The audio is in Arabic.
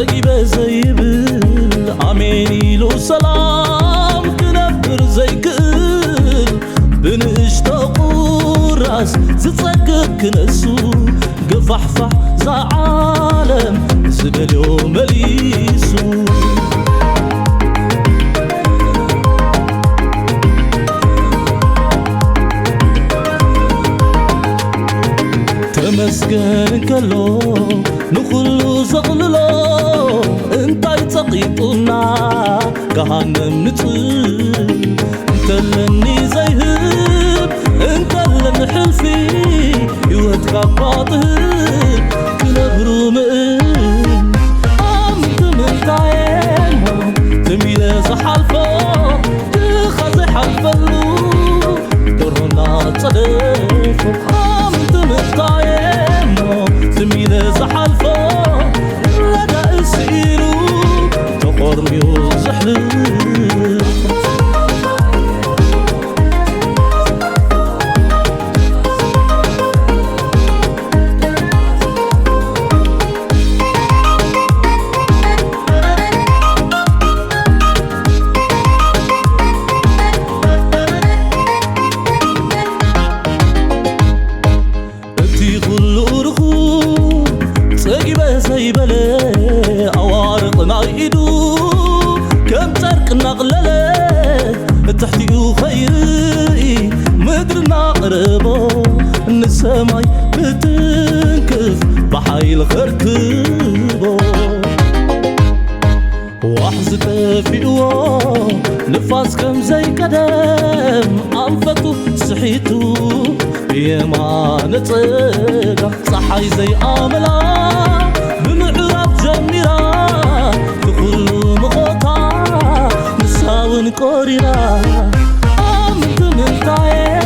زي زيبل عميني له سلام كنبر زي كل بنشتاق راس تتصقق كنسو قفحفح زا عالم زبلو مليسو تمسكن كلو نخلو زغللو انتاي تقيطنا كهانم نطل انتلني زيهب انتلن حلفي يوهدك باطهب كنبرو مئن امت من تعيمو تميلة زحالفو تخزي حالفلو درنا تصدفو امت من تعيمو تميلة زحالفو لدى اسئلو تقرميو زحلو زيبله عوارق نايدو كم ترك نقلله تحتيو خيري مدرنا قربو السماي بتنكف بحيل خركبو وحزت فيو نفاس كم زي قدم انفتو صحيتو يما نتقى صحي زي املا بمعراب جميرا تقول مغوطا نساون قريرا امت من تعيش